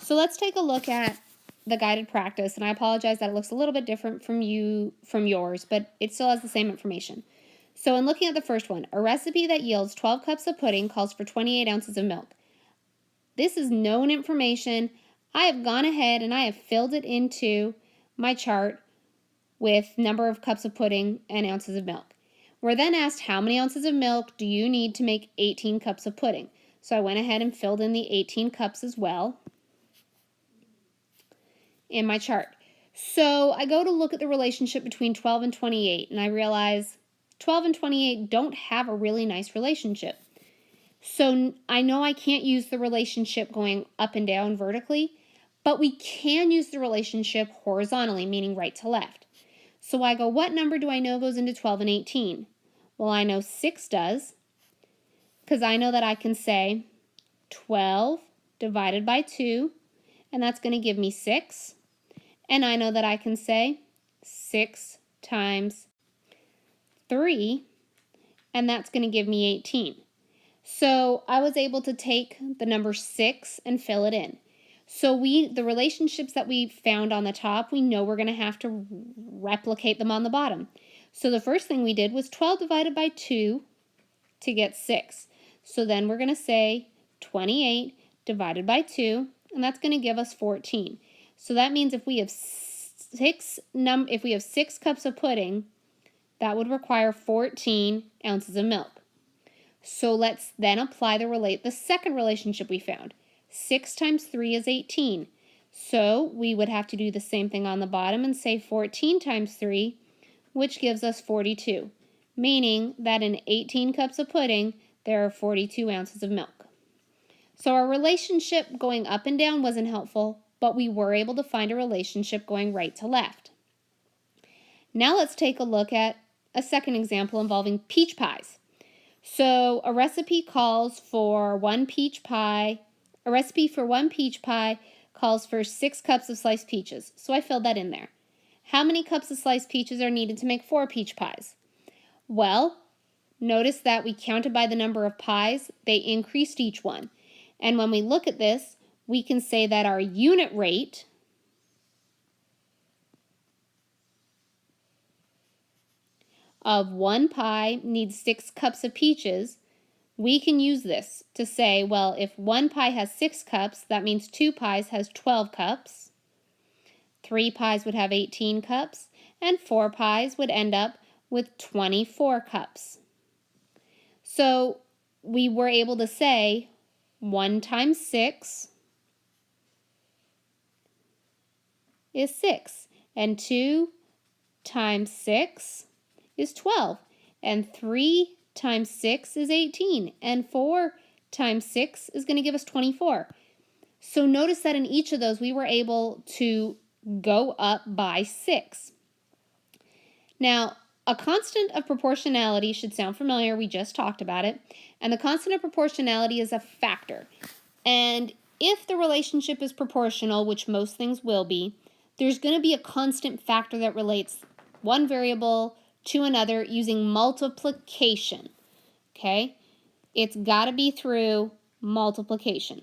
So let's take a look at the guided practice, and I apologize that it looks a little bit different from yours, but it still has the same information. So in looking at the first one, a recipe that yields 12 cups of pudding calls for 28 ounces of milk. This is known information. I have gone ahead and I have filled it into my chart with number of cups of pudding and ounces of milk. We're then asked how many ounces of milk do you need to make 18 cups of pudding. So I went ahead and filled in the 18 cups as well in my chart. So I go to look at the relationship between 12 and 28, and I realize 12 and 28 don't have a really nice relationship. So I know I can't use the relationship going up and down vertically, but we can use the relationship horizontally, meaning right to left. So I go, what number do I know goes into 12 and 18? Well, I know 6 does, because I know that I can say 12 divided by 2, and that's going to give me 6. And I know that I can say 6 times 3, and that's going to give me 18. So I was able to take the number 6 and fill it in. So the relationships that we found on the top, we know we're going to have to replicate them on the bottom. So the first thing we did was 12 divided by 2 to get 6. So then we're going to say 28 divided by 2, and that's going to give us 14. So that means if we have 6 cups of pudding, that would require 14 ounces of milk. So let's then apply the second relationship we found. 6 times 3 is 18. So we would have to do the same thing on the bottom and say 14 times 3, which gives us 42, meaning that in 18 cups of pudding, there are 42 ounces of milk. So our relationship going up and down wasn't helpful, but we were able to find a relationship going right to left. Now let's take a look at a second example involving peach pies. So a recipe for one peach pie calls for 6 cups of sliced peaches. So I filled that in there. How many cups of sliced peaches are needed to make 4 peach pies? Well, notice that we counted by the number of pies. They increased each one. And when we look at this, we can say that our unit rate of 1 pie needs 6 cups of peaches. We can use this to say, well, if 1 pie has 6 cups, that means 2 pies has 12 cups, 3 pies would have 18 cups, and 4 pies would end up with 24 cups. So we were able to say 1 times 6 is 6, and 2 times 6 is 12, and 3 times 6 is 18, and 4 times 6 is going to give us 24. So notice that in each of those we were able to go up by 6. Now, a constant of proportionality should sound familiar. We just talked about it. And the constant of proportionality is a factor. And if the relationship is proportional, which most things will be, there's going to be a constant factor that relates one variable to another using multiplication. Okay? It's got to be through multiplication.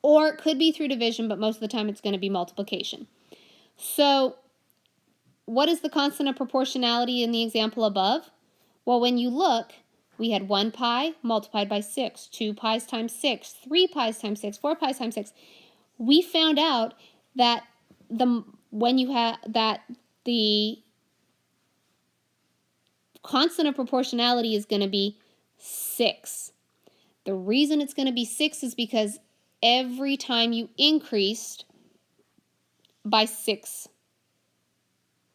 Or it could be through division, but most of the time it's going to be multiplication. So what is the constant of proportionality in the example above? Well, when you look, we had 1 pie multiplied by 6, 2 pies times 6, 3 pies times 6, 4 pies times 6. We found out that the constant of proportionality is going to be 6. The reason it's going to be 6 is because every time you increased by 6,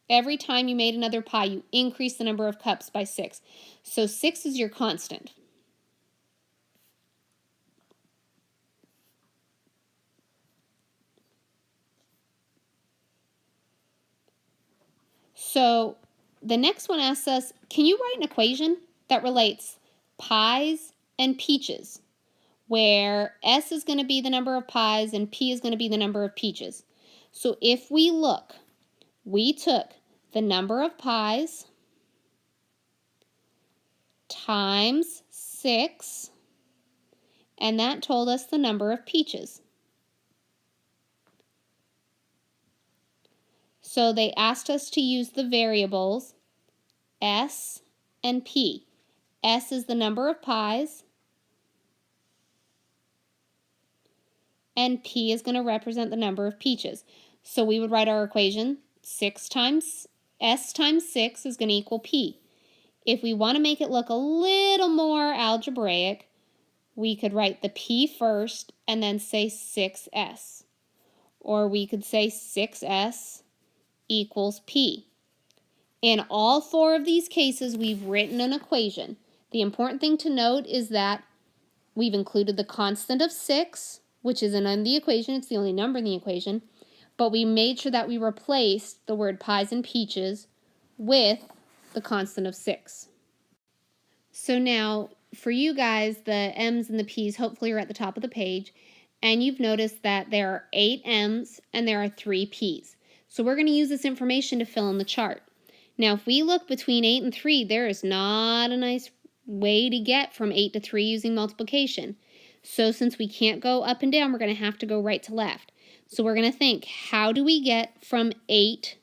every time you made another pie, you increased the number of cups by 6. So 6 is your constant. So the next one asks us, can you write an equation that relates pies and peaches, where S is going to be the number of pies and P is going to be the number of peaches? So if we look, we took the number of pies times 6, and that told us the number of peaches. So they asked us to use the variables S and P. S is the number of pies, and P is going to represent the number of peaches. So we would write our equation, S times 6 is going to equal P. If we want to make it look a little more algebraic, we could write the P first and then say 6S. Or we could say 6S equals P. In all 4 of these cases, we've written an equation. The important thing to note is that we've included the constant of 6, which isn't in the equation, it's the only number in the equation, but we made sure that we replaced the word pies and peaches with the constant of 6. So now, for you guys, the M's and the P's hopefully are at the top of the page, and you've noticed that there are 8 M's and there are 3 P's. So we're going to use this information to fill in the chart. Now, if we look between 8 and 3, there is not a nice way to get from 8 to 3 using multiplication. So since we can't go up and down, we're going to have to go right to left. So we're going to think, how do we get from 8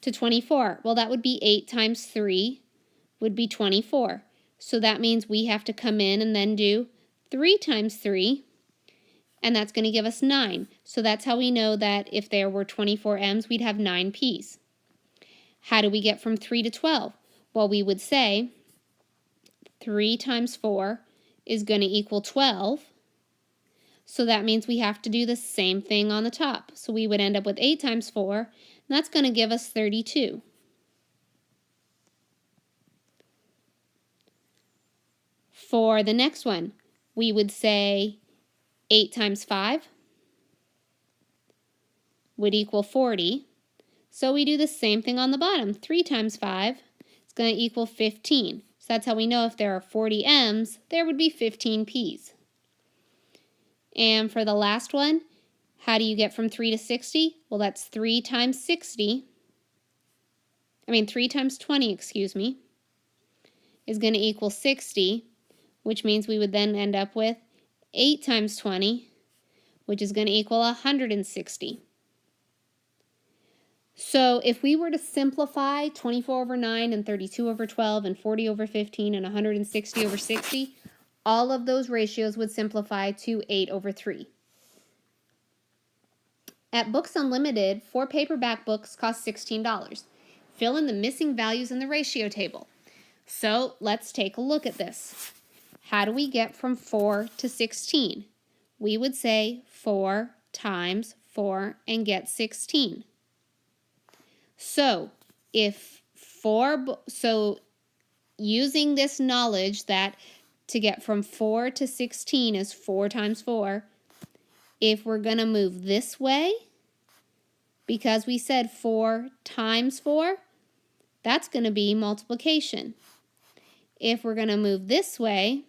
to 24? Well, that would be 8 times 3 would be 24. So that means we have to come in and then do 3 times 3, and that's going to give us 9. So that's how we know that if there were 24 M's, we'd have 9 P's. How do we get from 3 to 12? Well, we would say 3 times 4 is going to equal 12. So that means we have to do the same thing on the top. So we would end up with 8 times 4, and that's going to give us 32. For the next one, we would say 8 times 5 would equal 40. So we do the same thing on the bottom. 3 times 5 is going to equal 15. So that's how we know if there are 40 M's, there would be 15 P's. And for the last one, how do you get from 3 to 60? Well, that's 3 times 20, excuse me, is going to equal 60, which means we would then end up with 8 times 20, which is going to equal 160. So if we were to simplify 24 over 9 and 32 over 12 and 40 over 15 and 160 over 60, all of those ratios would simplify to 8 over 3. At Books Unlimited, 4 paperback books cost $16. Fill in the missing values in the ratio table. So let's take a look at this. How do we get from 4 to 16? We would say 4 times 4 and get 16. So using this knowledge that to get from 4 to 16 is 4 times 4, if we're going to move this way, because we said 4 times 4, that's going to be multiplication. If we're going to move this way,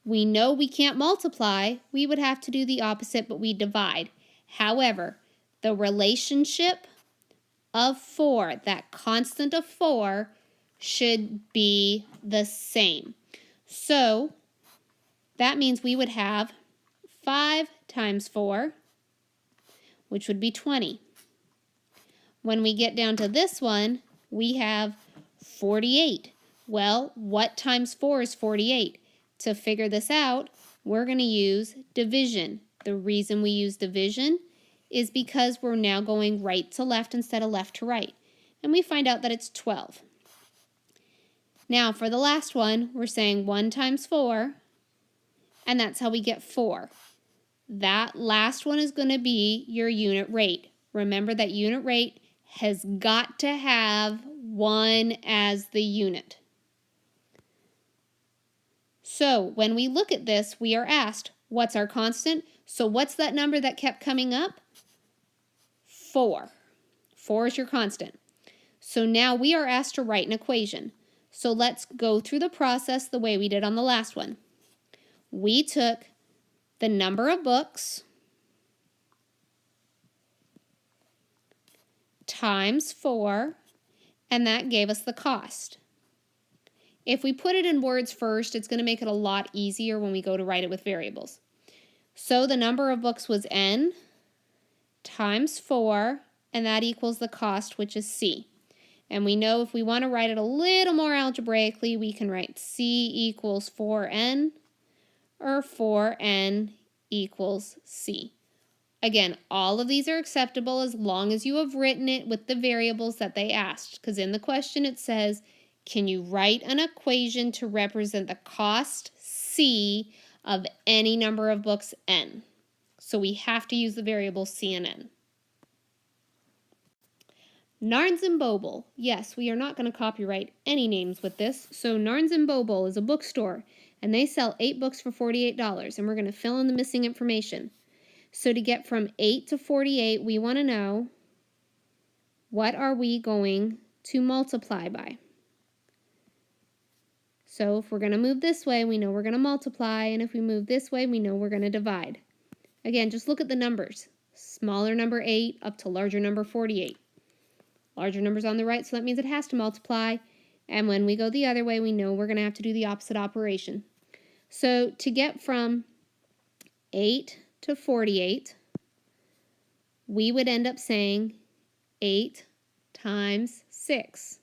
we know we can't multiply. We would have to do the opposite, but we divide. However, the relationship of 4, that constant of 4, should be the same. So that means we would have 5 times 4, which would be 20. When we get down to this one, we have 48. Well, what times 4 is 48? To figure this out, we're going to use division. The reason we use division is because we're now going right to left instead of left to right. And we find out that it's 12. Now for the last one, we're saying 1 times 4, and that's how we get 4. That last one is going to be your unit rate. Remember that unit rate has got to have 1 as the unit. So when we look at this, we are asked, what's our constant? So what's that number that kept coming up? 4. 4 is your constant. So now we are asked to write an equation. So let's go through the process the way we did on the last one. We took the number of books times 4, and that gave us the cost. If we put it in words first, it's going to make it a lot easier when we go to write it with variables. So the number of books was N, times 4, and that equals the cost, which is C. And we know if we want to write it a little more algebraically, we can write C equals 4n, or 4n equals C. Again, all of these are acceptable as long as you have written it with the variables that they asked, because in the question it says, can you write an equation to represent the cost C of any number of books n? So we have to use the variables C and n. Narns and Boble. Yes, we are not going to copyright any names with this. So Narns and Boble is a bookstore, and they sell 8 books for $48, and we're going to fill in the missing information. So to get from 8 to 48, we want to know, what are we going to multiply by? So if we're going to move this way, we know we're going to multiply, and if we move this way, we know we're going to divide. Again, just look at the numbers. Smaller number 8 up to larger number 48. Larger numbers on the right, so that means it has to multiply. And when we go the other way, we know we're going to have to do the opposite operation. So to get from 8 to 48, we would end up saying 8 times 6.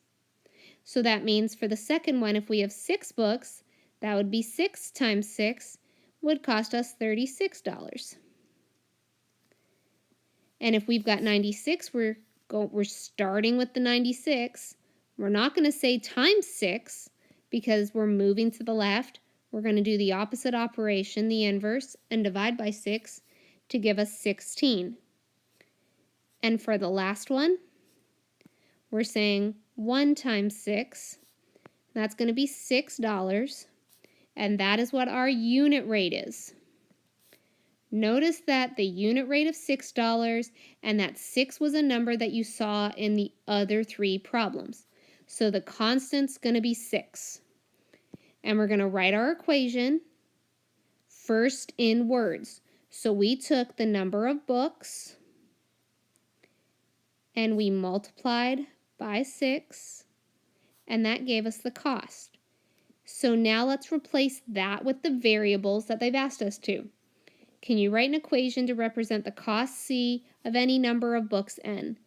So that means for the second one, if we have 6 books, that would be 6 times 6 would cost us $36. And if we've got 96, we're starting with the 96. We're not going to say times 6 because we're moving to the left. We're going to do the opposite operation, the inverse, and divide by 6 to give us 16. And for the last one, we're saying 1 times 6. That's going to be $6, and that is what our unit rate is. Notice that the unit rate of $6 and that 6 was a number that you saw in the other 3 problems. So the constant's going to be 6. And we're going to write our equation first in words. So we took the number of books and we multiplied by 6, and that gave us the cost. So now let's replace that with the variables that they've asked us to. Can you write an equation to represent the cost C of any number of books n?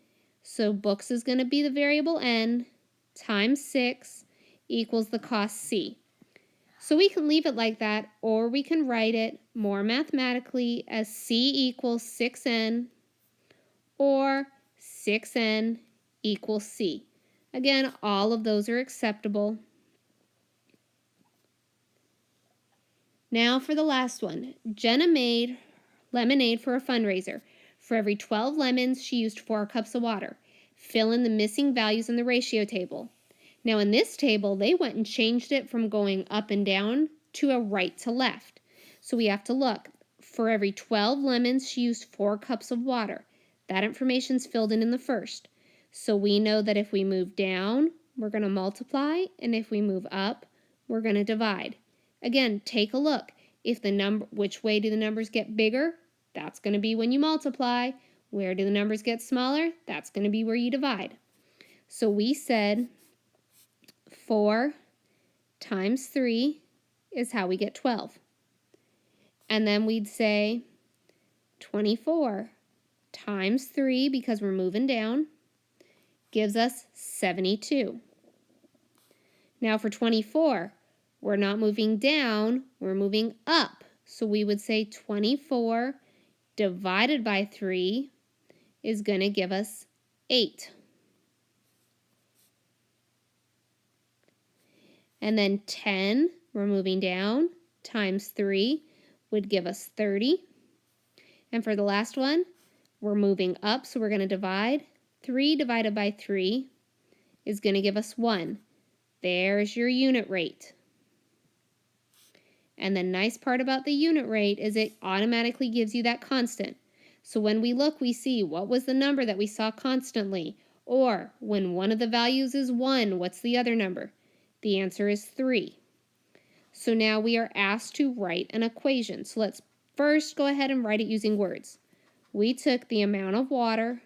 So books is going to be the variable n times 6 equals the cost C. So we can leave it like that, or we can write it more mathematically as C equals 6n, or 6n equals C. Again, all of those are acceptable. Now for the last one. Jenna made lemonade for a fundraiser. For every 12 lemons, she used 4 cups of water. Fill in the missing values in the ratio table. Now in this table, they went and changed it from going up and down to a right to left. So we have to look. For every 12 lemons, she used 4 cups of water. That information's filled in the first. So we know that if we move down, we're going to multiply, and if we move up, we're going to divide. Again, take a look. If which way do the numbers get bigger? That's going to be when you multiply. Where do the numbers get smaller? That's going to be where you divide. So we said 4 times 3 is how we get 12. And then we'd say 24 times 3, because we're moving down, gives us 72. Now for 24, we're not moving down, we're moving up. So we would say 24 divided by 3 is going to give us 8. And then 10, we're moving down, times 3 would give us 30. And for the last one, we're moving up, so we're going to divide. 3 divided by 3 is going to give us 1. There's your unit rate. And the nice part about the unit rate is it automatically gives you that constant. So when we look, we see what was the number that we saw constantly. Or when one of the values is 1, what's the other number? The answer is 3. So now we are asked to write an equation. So let's first go ahead and write it using words. We took the amount of water,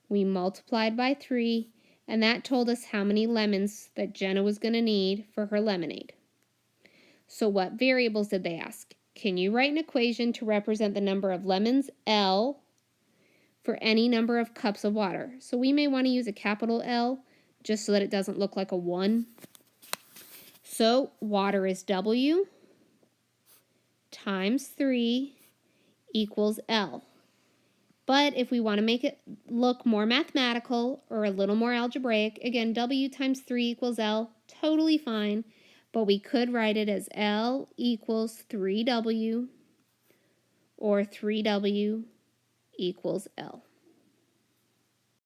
we multiplied by 3, and that told us how many lemons that Jenna was going to need for her lemonade. So what variables did they ask? Can you write an equation to represent the number of lemons, L, for any number of cups of water? So we may want to use a capital L just so that it doesn't look like a 1. So water is W times 3 equals L. But if we want to make it look more mathematical or a little more algebraic, again, W times 3 equals L, totally fine. But we could write it as L equals 3W or 3W equals L.